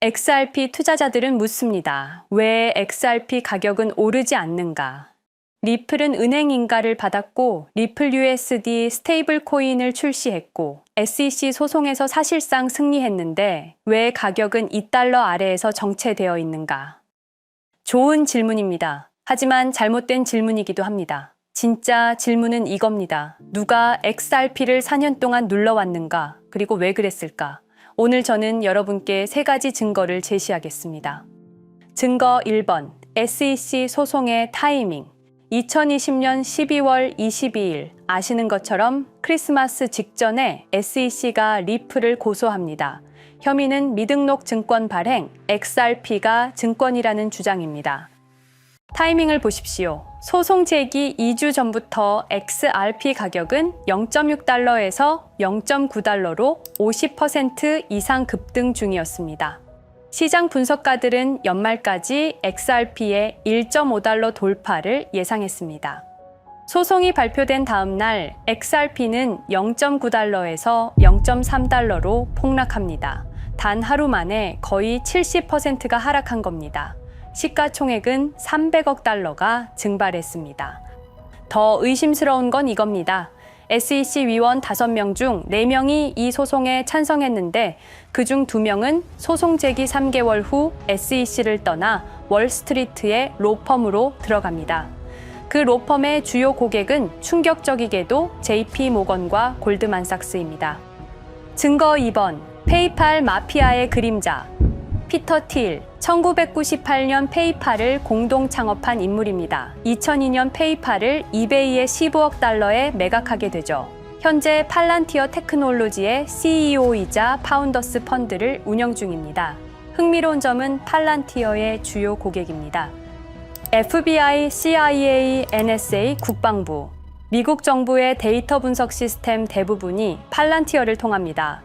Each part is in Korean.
XRP 투자자들은 묻습니다. 왜 XRP 가격은 오르지 않는가? 리플은 은행 인가를 받았고 리플 USD 스테이블 코인을 출시했고 SEC 소송에서 사실상 승리했는데 왜 가격은 2달러 아래에서 정체되어 있는가? 좋은 질문입니다. 하지만 잘못된 질문이기도 합니다. 진짜 질문은 이겁니다. 누가 XRP를 4년 동안 눌러왔는가? 그리고 왜 그랬을까? 오늘 저는 여러분께 3가지 증거를 제시하겠습니다. 증거 1번, SEC 소송의 타이밍. 2020년 12월 22일 아시는 것처럼 크리스마스 직전에 SEC가 리플을 고소합니다. 혐의는 미등록 증권 발행, XRP가 증권이라는 주장입니다. 타이밍을 보십시오. 소송 제기 2주 전부터 XRP 가격은 0.6달러에서 0.9달러로 50% 이상 급등 중이었습니다. 시장 분석가들은 연말까지 XRP의 1.5달러 돌파를 예상했습니다. 소송이 발표된 다음 날 XRP는 0.9달러에서 0.3달러로 폭락합니다. 단 하루 만에 거의 70%가 하락한 겁니다. 시가총액은 300억 달러가 증발했습니다. 더 의심스러운 건 이겁니다. SEC 위원 5명 중 4명이 이 소송에 찬성했는데 그중 2명은 소송 제기 3개월 후 SEC를 떠나 월스트리트의 로펌으로 들어갑니다. 그 로펌의 주요 고객은 충격적이게도 JP 모건과 골드만삭스입니다. 증거 2번, 페이팔 마피아의 그림자. 피터 틸, 1998년 페이팔을 공동 창업한 인물입니다. 2002년 페이팔을 이베이의 15억 달러에 매각하게 되죠. 현재 팔란티어 테크놀로지의 CEO이자 파운더스 펀드를 운영 중입니다. 흥미로운 점은 팔란티어의 주요 고객입니다. FBI, CIA, NSA, 국방부, 미국 정부의 데이터 분석 시스템 대부분이 팔란티어를 통합니다.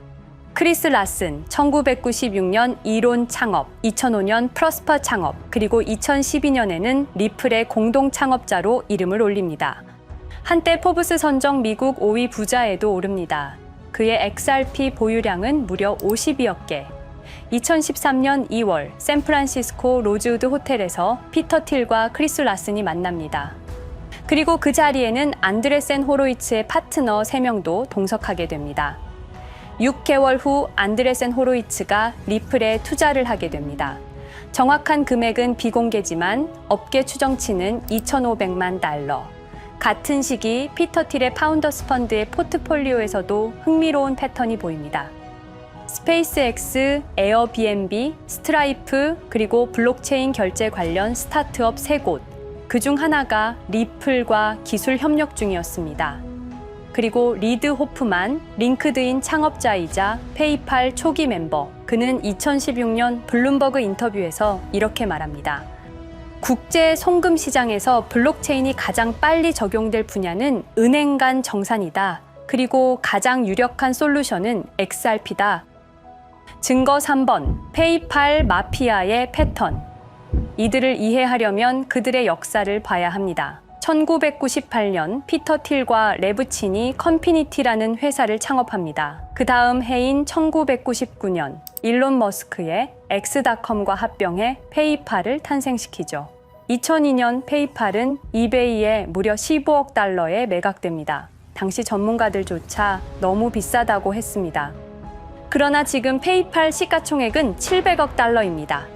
크리스 라슨, 1996년 이론 창업, 2005년 프로스퍼 창업, 그리고 2012년에는 리플의 공동 창업자로 이름을 올립니다. 한때 포브스 선정 미국 5위 부자에도 오릅니다. 그의 XRP 보유량은 무려 52억 개. 2013년 2월 샌프란시스코 로즈우드 호텔에서 피터 틸과 크리스 라슨이 만납니다. 그리고 그 자리에는 안드레센 호로이츠의 파트너 3명도 동석하게 됩니다. 6개월 후 안드레센 호로이츠가 리플에 투자를 하게 됩니다. 정확한 금액은 비공개지만 업계 추정치는 2,500만 달러. 같은 시기 피터 틸의 파운더스 펀드의 포트폴리오에서도 흥미로운 패턴이 보입니다. 스페이스X, 에어비앤비, 스트라이프, 그리고 블록체인 결제 관련 스타트업 3곳. 그중 하나가 리플과 기술 협력 중이었습니다. 그리고 리드 호프만, 링크드인 창업자이자 페이팔 초기 멤버. 그는 2016년 블룸버그 인터뷰에서 이렇게 말합니다. 국제 송금 시장에서 블록체인이 가장 빨리 적용될 분야는 은행 간 정산이다. 그리고 가장 유력한 솔루션은 XRP다. 증거 3번, 페이팔 마피아의 패턴. 이들을 이해하려면 그들의 역사를 봐야 합니다. 1998년 피터 틸과 레브친이 컨피니티라는 회사를 창업합니다. 그 다음 해인 1999년 일론 머스크의 엑스닷컴과 합병해 페이팔을 탄생시키죠. 2002년 페이팔은 이베이에 무려 15억 달러에 매각됩니다. 당시 전문가들조차 너무 비싸다고 했습니다. 그러나 지금 페이팔 시가총액은 700억 달러입니다.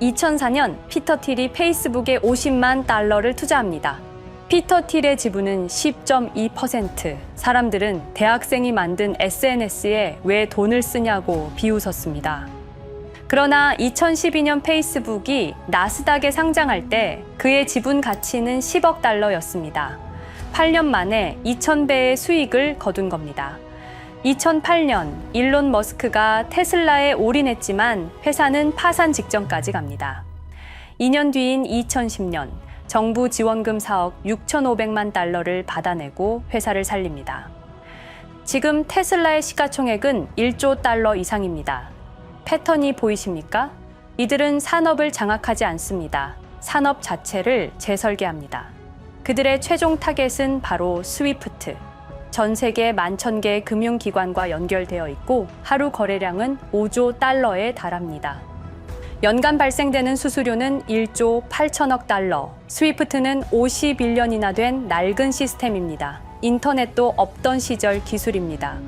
2004년 피터 틸이 페이스북에 50만 달러를 투자합니다. 피터 틸의 지분은 10.2%. 사람들은 대학생이 만든 SNS에 왜 돈을 쓰냐고 비웃었습니다. 그러나 2012년 페이스북이 나스닥에 상장할 때 그의 지분 가치는 10억 달러였습니다. 8년 만에 2,000배의 수익을 거둔 겁니다. 2008년 일론 머스크가 테슬라에 올인했지만 회사는 파산 직전까지 갑니다. 2년 뒤인 2010년 정부 지원금 사억 6,500만 달러를 받아내고 회사를 살립니다. 지금 테슬라의 시가총액은 1조 달러 이상입니다. 패턴이 보이십니까? 이들은 산업을 장악하지 않습니다. 산업 자체를 재설계합니다. 그들의 최종 타겟은 바로 스위프트. 전 세계 11,000개의 금융기관과 연결되어 있고 하루 거래량은 5조 달러에 달합니다. 연간 발생되는 수수료는 1조 8천억 달러. 스위프트는 51년이나 된 낡은 시스템입니다. 인터넷도 없던 시절 기술입니다.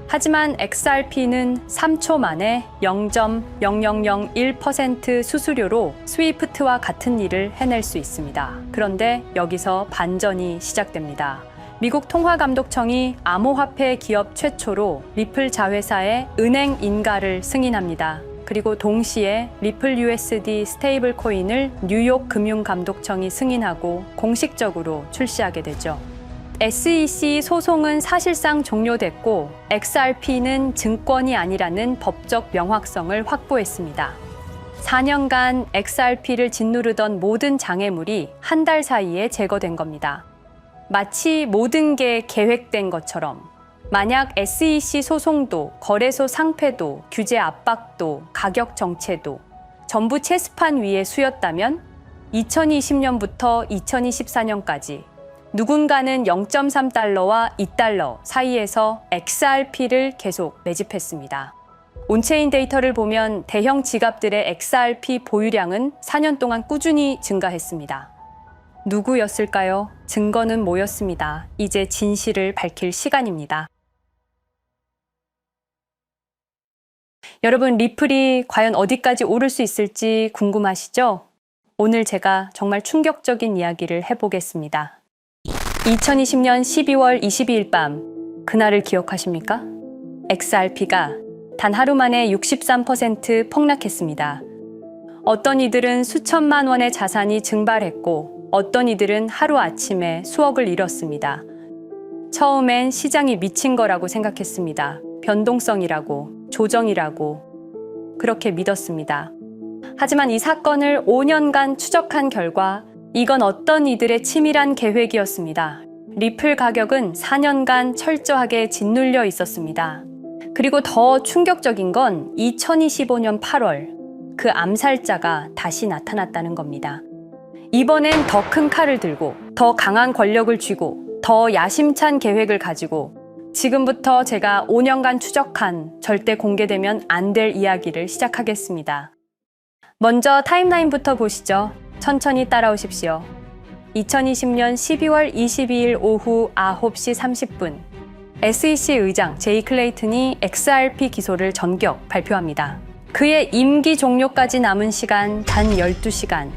하지만 XRP는 3초 만에 0.0001% 수수료로 스위프트와 같은 일을 해낼 수 있습니다. 그런데 여기서 반전이 시작됩니다. 미국 통화감독청이 암호화폐 기업 최초로 리플 자회사의 은행 인가를 승인합니다. 그리고 동시에 리플 USD 스테이블 코인을 뉴욕 금융감독청이 승인하고 공식적으로 출시하게 되죠. SEC 소송은 사실상 종료됐고 XRP는 증권이 아니라는 법적 명확성을 확보했습니다. 4년간 XRP를 짓누르던 모든 장애물이 한 달 사이에 제거된 겁니다. 마치 모든 게 계획된 것처럼 만약 SEC 소송도, 거래소 상폐도, 규제 압박도, 가격 정체도 전부 체스판 위에 수였다면 2020년부터 2024년까지 누군가는 0.3달러와 2달러 사이에서 XRP를 계속 매집했습니다. 온체인 데이터를 보면 대형 지갑들의 XRP 보유량은 4년 동안 꾸준히 증가했습니다. 누구였을까요? 증거는 모였습니다. 이제 진실을 밝힐 시간입니다. 여러분, 리플이 과연 어디까지 오를 수 있을지 궁금하시죠? 오늘 제가 정말 충격적인 이야기를 해보겠습니다. 2020년 12월 22일 밤, 그날을 기억하십니까? XRP가 단 하루 만에 63% 폭락했습니다. 어떤 이들은 수천만 원의 자산이 증발했고, 어떤 이들은 하루아침에 수억을 잃었습니다. 처음엔 시장이 미친 거라고 생각했습니다. 변동성이라고, 조정이라고 그렇게 믿었습니다. 하지만 이 사건을 5년간 추적한 결과 이건 어떤 이들의 치밀한 계획이었습니다. 리플 가격은 4년간 철저하게 짓눌려 있었습니다. 그리고 더 충격적인 건 2025년 8월 그 암살자가 다시 나타났다는 겁니다. 이번엔 더 큰 칼을 들고 더 강한 권력을 쥐고 더 야심찬 계획을 가지고 지금부터 제가 5년간 추적한 절대 공개되면 안 될 이야기를 시작하겠습니다. 먼저 타임라인부터 보시죠. 천천히 따라오십시오. 2020년 12월 22일 오후 9시 30분 SEC 의장 제이 클레이튼이 XRP 기소를 전격 발표합니다. 그의 임기 종료까지 남은 시간 단 12시간.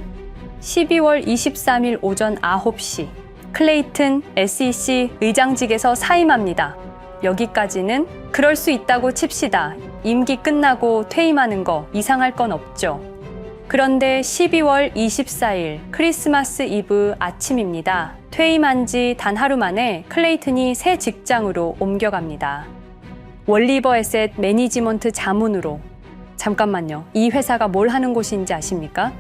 12월 23일 오전 9시 클레이튼 SEC 의장직에서 사임합니다. 여기까지는 그럴 수 있다고 칩시다. 임기 끝나고 퇴임하는 거 이상할 건 없죠. 그런데 12월 24일 크리스마스 이브 아침입니다. 퇴임한 지 단 하루 만에 클레이튼이 새 직장으로 옮겨갑니다. 월리버 에셋 매니지먼트 자문으로. 잠깐만요. 이 회사가 뭘 하는 곳인지 아십니까?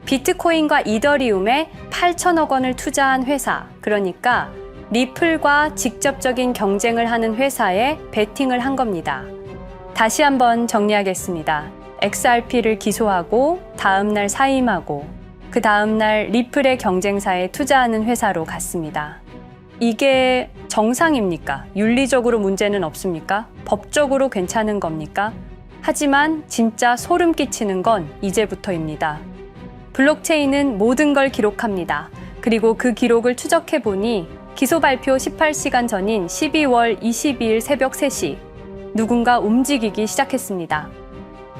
비트코인과 이더리움에 8천억 원을 투자한 회사, 그러니까 리플과 직접적인 경쟁을 하는 회사에 베팅을 한 겁니다. 다시 한번 정리하겠습니다. XRP를 기소하고 다음날 사임하고 그 다음날 리플의 경쟁사에 투자하는 회사로 갔습니다. 이게 정상입니까? 윤리적으로 문제는 없습니까? 법적으로 괜찮은 겁니까? 하지만 진짜 소름 끼치는 건 이제부터입니다. 블록체인은 모든 걸 기록합니다. 그리고 그 기록을 추적해보니 기소 발표 18시간 전인 12월 22일 새벽 3시 누군가 움직이기 시작했습니다.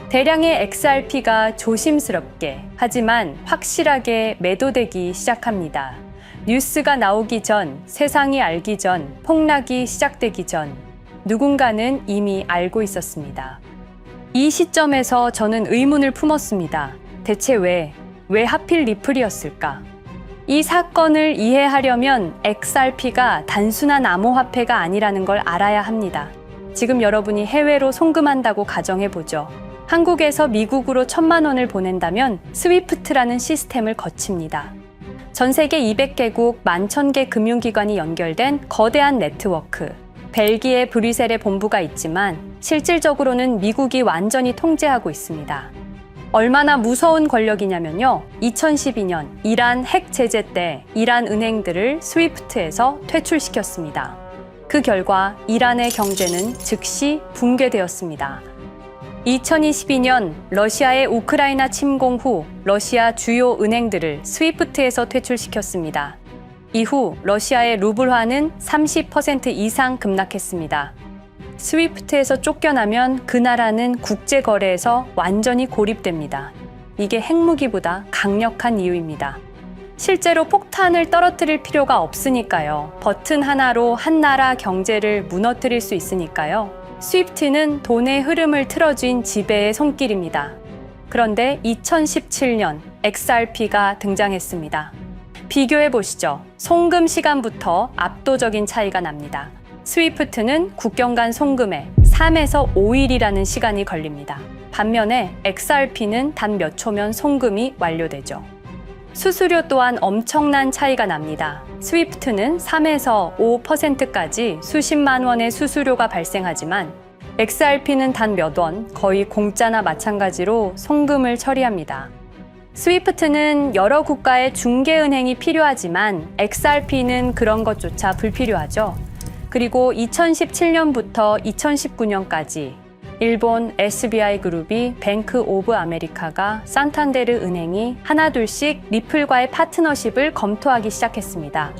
대량의 XRP가 조심스럽게 하지만 확실하게 매도되기 시작합니다. 뉴스가 나오기 전, 세상이 알기 전, 폭락이 시작되기 전 누군가는 이미 알고 있었습니다. 이 시점에서 저는 의문을 품었습니다. 대체 왜 하필 리플이었을까? 이 사건을 이해하려면 XRP가 단순한 암호화폐가 아니라는 걸 알아야 합니다. 지금 여러분이 해외로 송금한다고 가정해보죠. 한국에서 미국으로 1,000만 원을 보낸다면 스위프트라는 시스템을 거칩니다. 전 세계 200개국 11,000개 금융기관이 연결된 거대한 네트워크. 벨기에 브뤼셀에 본부가 있지만 실질적으로는 미국이 완전히 통제하고 있습니다. 얼마나 무서운 권력이냐면요. 2012년 이란 핵 제재 때 이란 은행들을 스위프트에서 퇴출시켰습니다. 그 결과 이란의 경제는 즉시 붕괴되었습니다. 2022년 러시아의 우크라이나 침공 후 러시아 주요 은행들을 스위프트에서 퇴출시켰습니다. 이후 러시아의 루블화는 30% 이상 급락했습니다. 스위프트에서 쫓겨나면 그 나라는 국제거래에서 완전히 고립됩니다. 이게 핵무기보다 강력한 이유입니다. 실제로 폭탄을 떨어뜨릴 필요가 없으니까요. 버튼 하나로 한 나라 경제를 무너뜨릴 수 있으니까요. 스위프트는 돈의 흐름을 틀어쥔 지배의 손길입니다. 그런데 2017년 XRP가 등장했습니다. 비교해 보시죠. 송금 시간부터 압도적인 차이가 납니다. 스위프트는 국경 간 송금에 3에서 5일이라는 시간이 걸립니다. 반면에 XRP는 단 몇 초면 송금이 완료되죠. 수수료 또한 엄청난 차이가 납니다. 스위프트는 3에서 5%까지 수십만 원의 수수료가 발생하지만 XRP는 단 몇 원, 거의 공짜나 마찬가지로 송금을 처리합니다. 스위프트는 여러 국가의 중개은행이 필요하지만 XRP는 그런 것조차 불필요하죠. 그리고 2017년부터 2019년까지 일본 SBI 그룹이 뱅크 오브 아메리카가 산탄데르 은행이 하나둘씩 리플과의 파트너십을 검토하기 시작했습니다.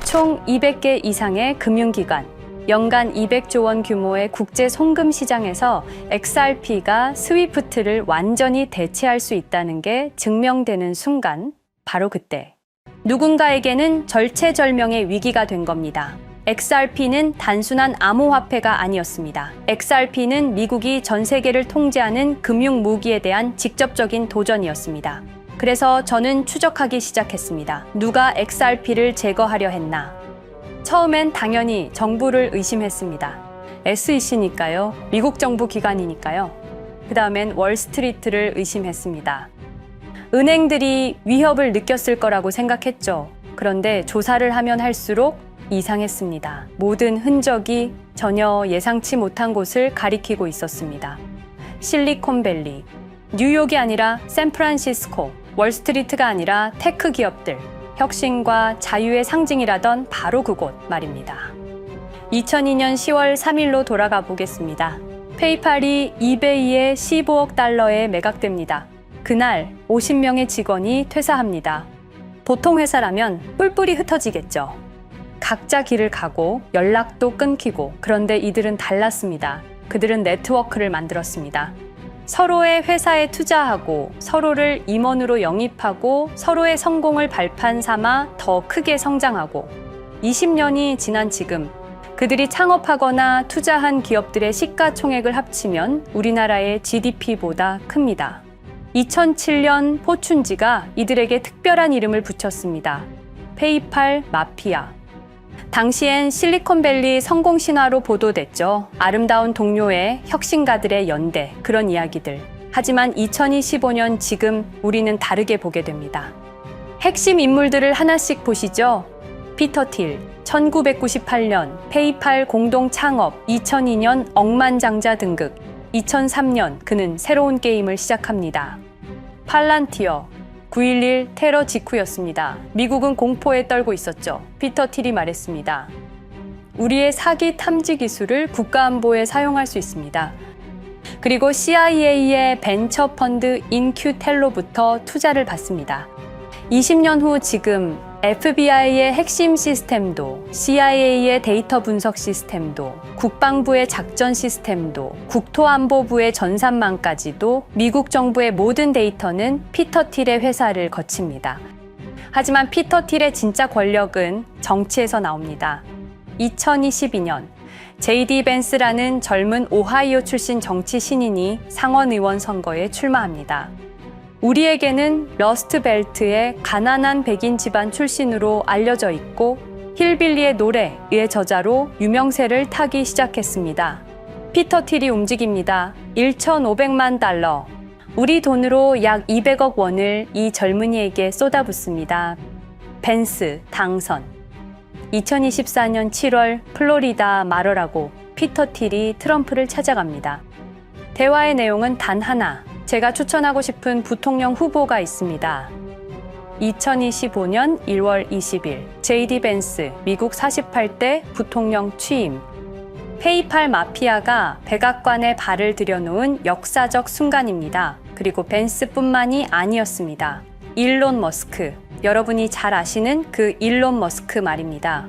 총 200개 이상의 금융기관, 연간 200조 원 규모의 국제 송금 시장에서 XRP가 스위프트를 완전히 대체할 수 있다는 게 증명되는 순간, 바로 그때 누군가에게는 절체절명의 위기가 된 겁니다. XRP는 단순한 암호화폐가 아니었습니다. XRP는 미국이 전 세계를 통제하는 금융 무기에 대한 직접적인 도전이었습니다. 그래서 저는 추적하기 시작했습니다. 누가 XRP를 제거하려 했나? 처음엔 당연히 정부를 의심했습니다. SEC니까요. 미국 정부 기관이니까요. 그 다음엔 월스트리트를 의심했습니다. 은행들이 위협을 느꼈을 거라고 생각했죠. 그런데 조사를 하면 할수록 이상했습니다. 모든 흔적이 전혀 예상치 못한 곳을 가리키고 있었습니다. 실리콘밸리, 뉴욕이 아니라 샌프란시스코, 월스트리트가 아니라 테크 기업들, 혁신과 자유의 상징이라던 바로 그곳 말입니다. 2002년 10월 3일로 돌아가 보겠습니다. 페이팔이 이베이에 15억 달러에 매각됩니다. 그날 50명의 직원이 퇴사합니다. 보통 회사라면 뿔뿔이 흩어지겠죠. 각자 길을 가고 연락도 끊기고, 그런데 이들은 달랐습니다. 그들은 네트워크를 만들었습니다. 서로의 회사에 투자하고 서로를 임원으로 영입하고 서로의 성공을 발판 삼아 더 크게 성장하고 20년이 지난 지금 그들이 창업하거나 투자한 기업들의 시가총액을 합치면 우리나라의 GDP보다 큽니다. 2007년 포춘지가 이들에게 특별한 이름을 붙였습니다. 페이팔 마피아. 당시엔 실리콘밸리 성공 신화로 보도됐죠. 아름다운 동료의 혁신가들의 연대, 그런 이야기들. 하지만 2025년 지금 우리는 다르게 보게 됩니다. 핵심 인물들을 하나씩 보시죠. 피터 틸, 1998년 페이팔 공동 창업, 2002년 억만장자 등극, 2003년 그는 새로운 게임을 시작합니다. 팔란티어, 9.11 테러 직후였습니다. 미국은 공포에 떨고 있었죠. 피터 틸이 말했습니다. 우리의 사기 탐지 기술을 국가안보에 사용할 수 있습니다. 그리고 CIA의 벤처 펀드 인큐텔로부터 투자를 받습니다. 20년 후 지금 FBI의 핵심 시스템도, CIA의 데이터 분석 시스템도, 국방부의 작전 시스템도, 국토안보부의 전산망까지도 미국 정부의 모든 데이터는 피터 틸의 회사를 거칩니다. 하지만 피터 틸의 진짜 권력은 정치에서 나옵니다. 2022년 JD 벤스라는 젊은 오하이오 출신 정치 신인이 상원의원 선거에 출마합니다. 우리에게는 러스트벨트의 가난한 백인 집안 출신으로 알려져 있고 힐빌리의 노래의 저자로 유명세를 타기 시작했습니다. 피터 틸이 움직입니다. 1,500만 달러, 우리 돈으로 약 200억 원을 이 젊은이에게 쏟아붓습니다. 벤스 당선. 2024년 7월 플로리다 마러라고 피터 틸이 트럼프를 찾아갑니다. 대화의 내용은 단 하나. 제가 추천하고 싶은 부통령 후보가 있습니다. 2025년 1월 20일 JD 벤스 미국 48대 부통령 취임. 페이팔 마피아가 백악관에 발을 들여놓은 역사적 순간입니다. 그리고 벤스뿐만이 아니었습니다. 일론 머스크, 여러분이 잘 아시는 그 일론 머스크 말입니다.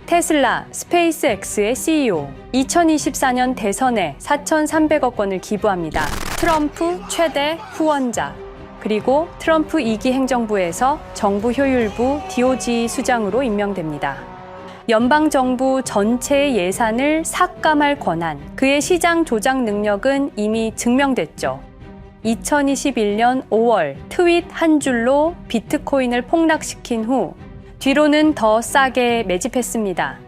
테슬라, 스페이스X의 CEO, 2024년 대선에 4,300억 원을 기부합니다. 트럼프 최대 후원자, 그리고 트럼프 2기 행정부에서 정부 효율부 DOJ 수장으로 임명됩니다. 연방정부 전체의 예산을 삭감할 권한, 그의 시장 조작 능력은 이미 증명됐죠. 2021년 5월 트윗 한 줄로 비트코인을 폭락시킨 후 뒤로는 더 싸게 매집했습니다.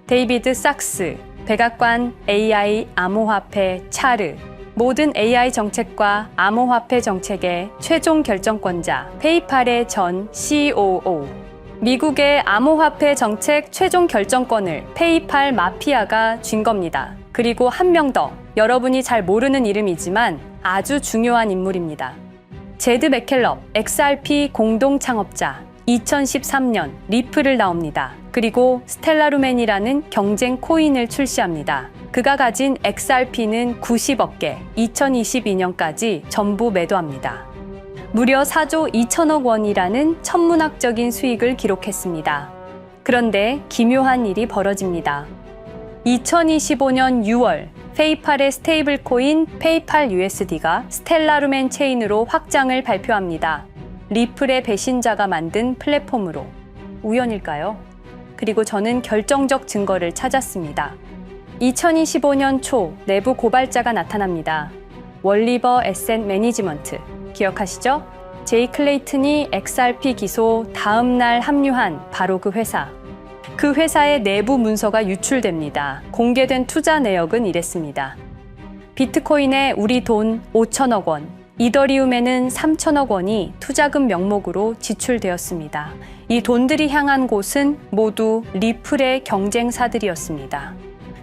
데이비드 sak스, 백악관 AI 암호화폐 차르, 모든 AI 정책과 암호화폐 정책의 최종 결정권자 페이팔의 전 COO, 미국의 암호화폐 정책 최종 결정권을 페이팔 마피아가 쥔 겁니다. 그리고 한 명 더, 여러분이 잘 모르는 이름이지만 아주 중요한 인물입니다. 제드 맥켈럽, XRP 공동 창업자, 2013년 리플을 나옵니다. 그리고 스텔라루멘이라는 경쟁 코인을 출시합니다. 그가 가진 XRP는 90억 개, 2022년까지 전부 매도합니다. 무려 4조 2천억 원이라는 천문학적인 수익을 기록했습니다. 그런데 기묘한 일이 벌어집니다. 2025년 6월 페이팔의 스테이블 코인 페이팔 USD가 스텔라루멘 체인으로 확장을 발표합니다. 리플의 배신자가 만든 플랫폼으로. 우연일까요? 그리고 저는 결정적 증거를 찾았습니다. 2025년 초 내부 고발자가 나타납니다. 월리버 에셋 매니지먼트 기억하시죠? 제이 클레이튼이 XRP 기소 다음 날 합류한 바로 그 회사. 그 회사의 내부 문서가 유출됩니다. 공개된 투자 내역은 이랬습니다. 비트코인에 우리 돈 5천억 원, 이더리움에는 3천억 원이 투자금 명목으로 지출되었습니다. 이 돈들이 향한 곳은 모두 리플의 경쟁사들이었습니다.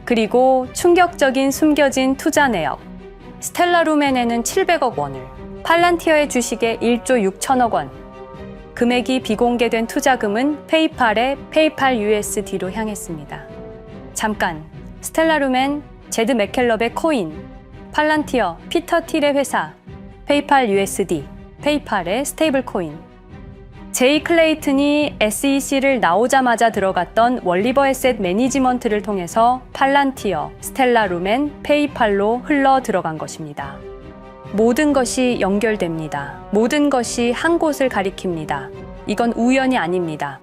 그리고 충격적인 숨겨진 투자 내역. 스텔라루멘에는 700억 원을, 팔란티어의 주식에 1조 6천억 원, 금액이 비공개된 투자금은 페이팔의 페이팔 USD로 향했습니다. 잠깐, 스텔라루멘, 제드 맥켈럽의 코인, 팔란티어, 피터 틸의 회사, 페이팔 USD, 페이팔의 스테이블 코인. 제이 클레이튼이 SEC를 나오자마자 들어갔던 월리버 에셋 매니지먼트를 통해서 팔란티어, 스텔라루멘, 페이팔로 흘러 들어간 것입니다. 모든 것이 연결됩니다. 모든 것이 한 곳을 가리킵니다. 이건 우연이 아닙니다.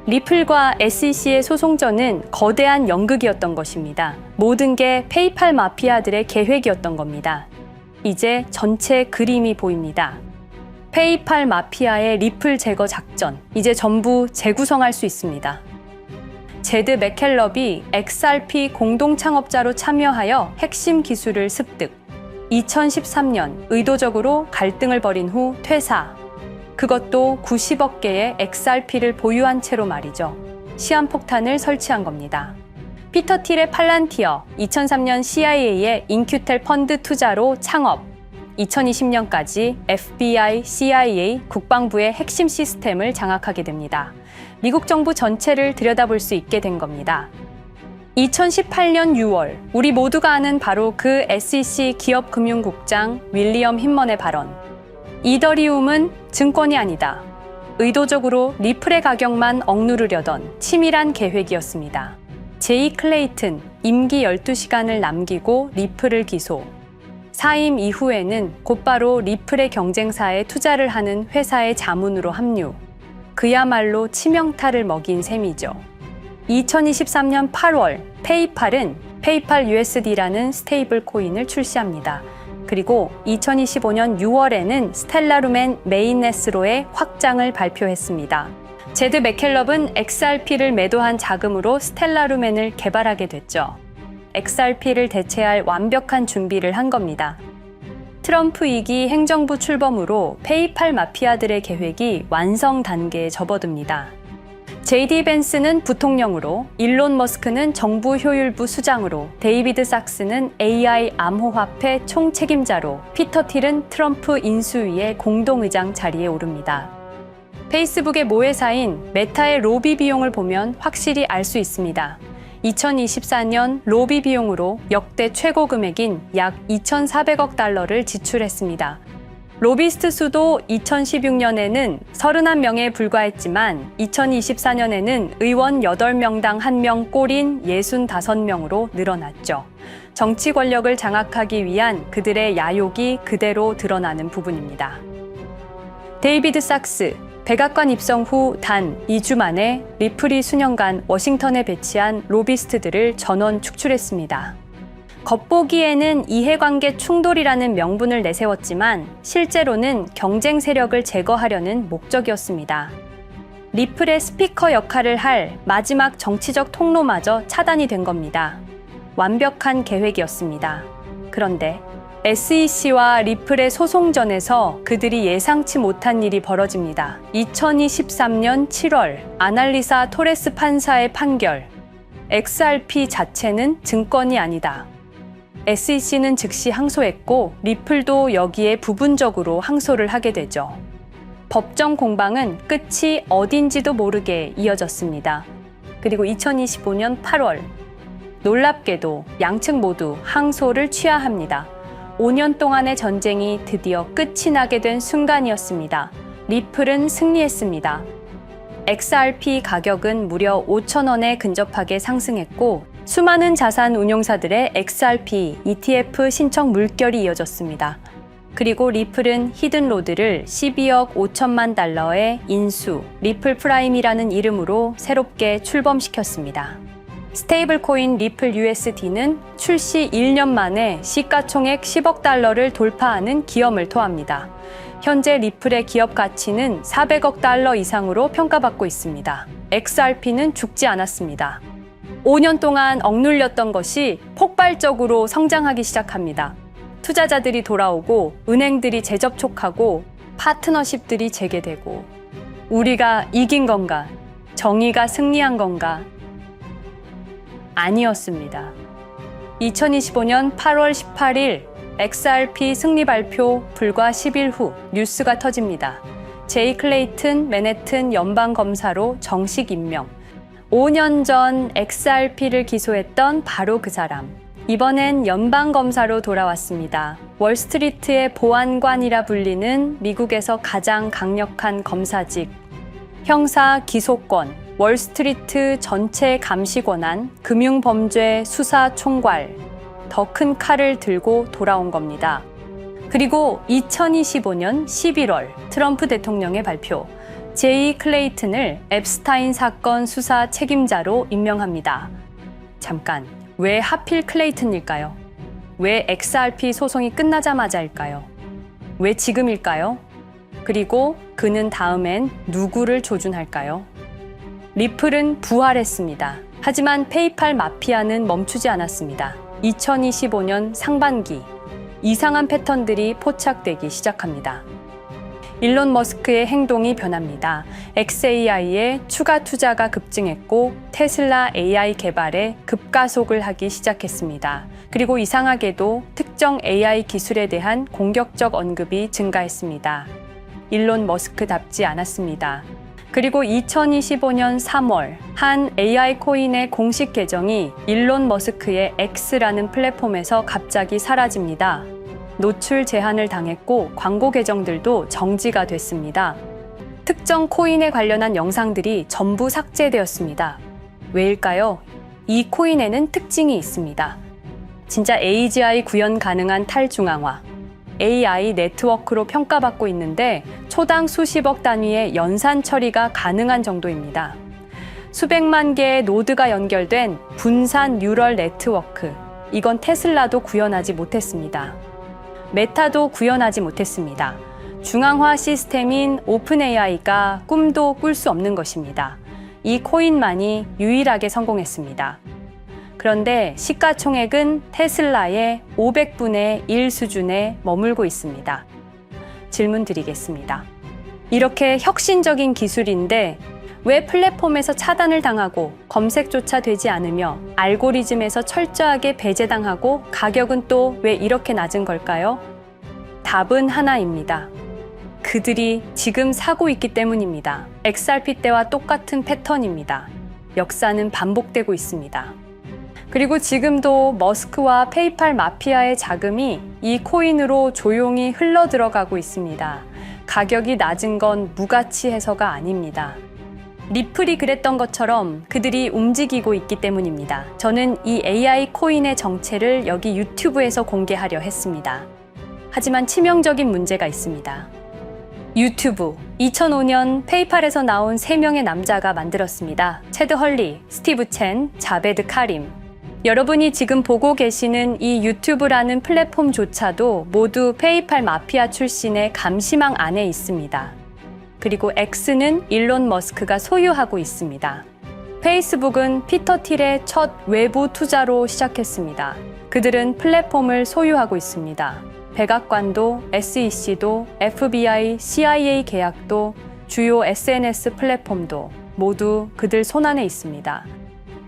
리플과 SEC의 소송전은 거대한 연극이었던 것입니다. 모든 게 페이팔 마피아들의 계획이었던 겁니다. 이제 전체 그림이 보입니다. 페이팔 마피아의 리플 제거 작전, 이제 전부 재구성할 수 있습니다. 제드 맥켈럽이 XRP 공동 창업자로 참여하여 핵심 기술을 습득. 2013년 의도적으로 갈등을 벌인 후 퇴사. 그것도 90억 개의 XRP를 보유한 채로 말이죠. 시한폭탄을 설치한 겁니다. 피터 틸의 팔란티어, 2003년 CIA의 인큐텔 펀드 투자로 창업. 2020년까지 FBI, CIA, 국방부의 핵심 시스템을 장악하게 됩니다. 미국 정부 전체를 들여다볼 수 있게 된 겁니다. 2018년 6월, 우리 모두가 아는 바로 그 SEC 기업금융국장 윌리엄 힌먼의 발언. 이더리움은 증권이 아니다. 의도적으로 리플의 가격만 억누르려던 치밀한 계획이었습니다. 제이 클레이튼, 임기 12시간을 남기고 리플을 기소. 사임 이후에는 곧바로 리플의 경쟁사에 투자를 하는 회사의 자문으로 합류. 그야말로 치명타를 먹인 셈이죠. 2023년 8월 페이팔은 페이팔 USD라는 스테이블 코인을 출시합니다. 그리고 2025년 6월에는 스텔라루멘 메인넷으로의 확장을 발표했습니다. 제드 맥켈럽은 XRP를 매도한 자금으로 스텔라루멘을 개발하게 됐죠. XRP를 대체할 완벽한 준비를 한 겁니다. 트럼프 2기 행정부 출범으로 페이팔 마피아들의 계획이 완성 단계에 접어듭니다. JD 벤스는 부통령으로, 일론 머스크는 정부 효율부 수장으로, 데이비드 sak스는 AI 암호화폐 총책임자로, 피터 틸은 트럼프 인수위의 공동의장 자리에 오릅니다. 페이스북의 모회사인 메타의 로비 비용을 보면 확실히 알 수 있습니다. 2024년 로비 비용으로 역대 최고 금액인 약 2,400억 달러를 지출했습니다. 로비스트 수도 2016년에는 31명에 불과했지만 2024년에는 의원 8명당 1명 꼴인 65명으로 늘어났죠. 정치 권력을 장악하기 위한 그들의 야욕이 그대로 드러나는 부분입니다. 데이비드 sak스, 백악관 입성 후 단 2주 만에 리플이 수년간 워싱턴에 배치한 로비스트들을 전원 축출했습니다. 겉보기에는 이해관계 충돌이라는 명분을 내세웠지만 실제로는 경쟁 세력을 제거하려는 목적이었습니다. 리플의 스피커 역할을 할 마지막 정치적 통로마저 차단이 된 겁니다. 완벽한 계획이었습니다. 그런데 SEC와 리플의 소송전에서 그들이 예상치 못한 일이 벌어집니다. 2023년 7월 아날리사 토레스 판사의 판결, XRP 자체는 증권이 아니다. SEC는 즉시 항소했고 리플도 여기에 부분적으로 항소를 하게 되죠. 법정 공방은 끝이 어딘지도 모르게 이어졌습니다. 그리고 2025년 8월 놀랍게도 양측 모두 항소를 취하합니다. 5년 동안의 전쟁이 드디어 끝이 나게 된 순간이었습니다. 리플은 승리했습니다. XRP 가격은 무려 5,000원에 근접하게 상승했고 수많은 자산 운용사들의 XRP ETF 신청 물결이 이어졌습니다. 그리고 리플은 히든로드를 12억 5천만 달러의 인수, 리플 프라임이라는 이름으로 새롭게 출범시켰습니다. 스테이블 코인 리플 USD는 출시 1년 만에 시가총액 10억 달러를 돌파하는 기염을 토합니다. 현재 리플의 기업 가치는 400억 달러 이상으로 평가받고 있습니다. XRP는 죽지 않았습니다. 5년 동안 억눌렸던 것이 폭발적으로 성장하기 시작합니다. 투자자들이 돌아오고 은행들이 재접촉하고 파트너십들이 재개되고 우리가 이긴 건가? 정의가 승리한 건가? 아니었습니다. 2025년 8월 18일 XRP 승리 발표 불과 10일 후 뉴스가 터집니다. 제이 클레이튼 맨해튼 연방검사로 정식 임명. 5년 전 XRP를 기소했던 바로 그 사람. 이번엔 연방검사로 돌아왔습니다. 월스트리트의 보안관이라 불리는 미국에서 가장 강력한 검사직. 형사 기소권, 월스트리트 전체 감시 권한, 금융범죄 수사 총괄. 더 큰 칼을 들고 돌아온 겁니다. 그리고 2025년 11월 트럼프 대통령의 발표. 제이 클레이튼을 앱스타인 사건 수사 책임자로 임명합니다. 잠깐, 왜 하필 클레이튼일까요? 왜 XRP 소송이 끝나자마자일까요? 왜 지금일까요? 그리고 그는 다음엔 누구를 조준할까요? 리플은 부활했습니다. 하지만 페이팔 마피아는 멈추지 않았습니다. 2025년 상반기, 이상한 패턴들이 포착되기 시작합니다. 일론 머스크의 행동이 변합니다. xAI에 추가 투자가 급증했고 테슬라 AI 개발에 급가속을 하기 시작했습니다. 그리고 이상하게도 특정 AI 기술에 대한 공격적 언급이 증가했습니다. 일론 머스크답지 않았습니다. 그리고 2025년 3월 한 AI 코인의 공식 계정이 일론 머스크의 X라는 플랫폼에서 갑자기 사라집니다. 노출 제한을 당했고 광고 계정들도 정지가 됐습니다. 특정 코인에 관련한 영상들이 전부 삭제되었습니다. 왜일까요? 이 코인에는 특징이 있습니다. 진짜 AGI 구현 가능한 탈중앙화, AI 네트워크로 평가받고 있는데 초당 수십억 단위의 연산 처리가 가능한 정도입니다. 수백만 개의 노드가 연결된 분산 뉴럴 네트워크, 이건 테슬라도 구현하지 못했습니다. 메타도 구현하지 못했습니다. 중앙화 시스템인 오픈AI가 꿈도 꿀 수 없는 것입니다. 이 코인만이 유일하게 성공했습니다. 그런데 시가총액은 테슬라의 500분의 1 수준에 머물고 있습니다. 질문 드리겠습니다. 이렇게 혁신적인 기술인데 왜 플랫폼에서 차단을 당하고 검색조차 되지 않으며 알고리즘에서 철저하게 배제당하고 가격은 또 왜 이렇게 낮은 걸까요? 답은 하나입니다. 그들이 지금 사고 있기 때문입니다. XRP 때와 똑같은 패턴입니다. 역사는 반복되고 있습니다. 그리고 지금도 머스크와 페이팔 마피아의 자금이 이 코인으로 조용히 흘러 들어가고 있습니다. 가격이 낮은 건 무가치해서가 아닙니다. 리플이 그랬던 것처럼 그들이 움직이고 있기 때문입니다. 저는 이 AI 코인의 정체를 여기 유튜브에서 공개하려 했습니다. 하지만 치명적인 문제가 있습니다. 유튜브 2005년 페이팔에서 나온 3명의 남자가 만들었습니다. 체드 헐리, 스티브 첸, 자베드 카림. 여러분이 지금 보고 계시는 이 유튜브라는 플랫폼조차도 모두 페이팔 마피아 출신의 감시망 안에 있습니다. 그리고 X는 일론 머스크가 소유하고 있습니다. 페이스북은 피터 틸의 첫 외부 투자로 시작했습니다. 그들은 플랫폼을 소유하고 있습니다. 백악관도, SEC도, FBI, CIA 계약도, 주요 SNS 플랫폼도 모두 그들 손안에 있습니다.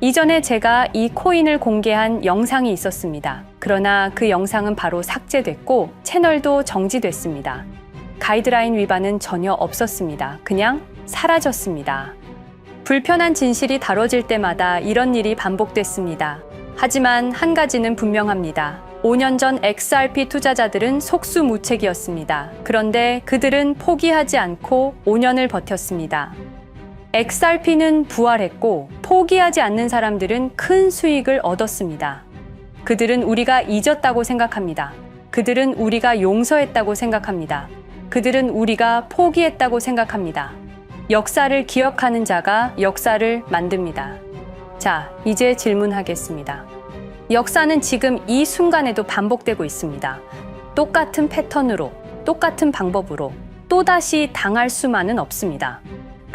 이전에 제가 이 코인을 공개한 영상이 있었습니다. 그러나 그 영상은 바로 삭제됐고 채널도 정지됐습니다. 가이드라인 위반은 전혀 없었습니다. 그냥 사라졌습니다. 불편한 진실이 다뤄질 때마다 이런 일이 반복됐습니다. 하지만 한 가지는 분명합니다. 5년 전 XRP 투자자들은 속수무책이었습니다. 그런데 그들은 포기하지 않고 5년을 버텼습니다. XRP는 부활했고 포기하지 않는 사람들은 큰 수익을 얻었습니다. 그들은 우리가 잊었다고 생각합니다. 그들은 우리가 용서했다고 생각합니다. 그들은 우리가 포기했다고 생각합니다. 역사를 기억하는 자가 역사를 만듭니다. 자, 이제 질문하겠습니다. 역사는 지금 이 순간에도 반복되고 있습니다. 똑같은 패턴으로, 똑같은 방법으로 또다시 당할 수만은 없습니다.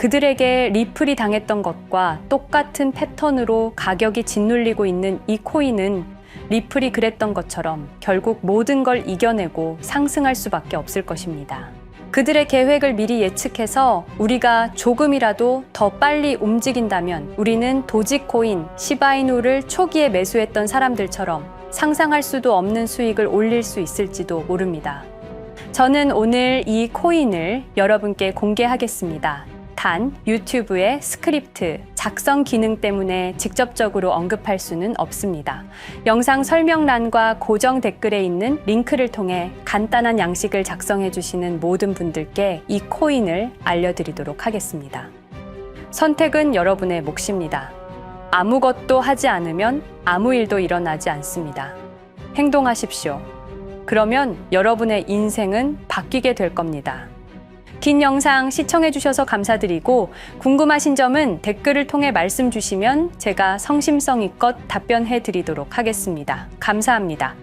그들에게 리플이 당했던 것과 똑같은 패턴으로 가격이 짓눌리고 있는 이 코인은 리플이 그랬던 것처럼 결국 모든 걸 이겨내고 상승할 수밖에 없을 것입니다. 그들의 계획을 미리 예측해서 우리가 조금이라도 더 빨리 움직인다면 우리는 도지코인, 시바이누를 초기에 매수했던 사람들처럼 상상할 수도 없는 수익을 올릴 수 있을지도 모릅니다. 저는 오늘 이 코인을 여러분께 공개하겠습니다. 단, 유튜브의 스크립트, 작성 기능 때문에 직접적으로 언급할 수는 없습니다. 영상 설명란과 고정 댓글에 있는 링크를 통해 간단한 양식을 작성해 주시는 모든 분들께 이 코인을 알려드리도록 하겠습니다. 선택은 여러분의 몫입니다. 아무것도 하지 않으면 아무 일도 일어나지 않습니다. 행동하십시오. 그러면 여러분의 인생은 바뀌게 될 겁니다. 긴 영상 시청해주셔서 감사드리고 궁금하신 점은 댓글을 통해 말씀 주시면 제가 성심성의껏 답변해 드리도록 하겠습니다. 감사합니다.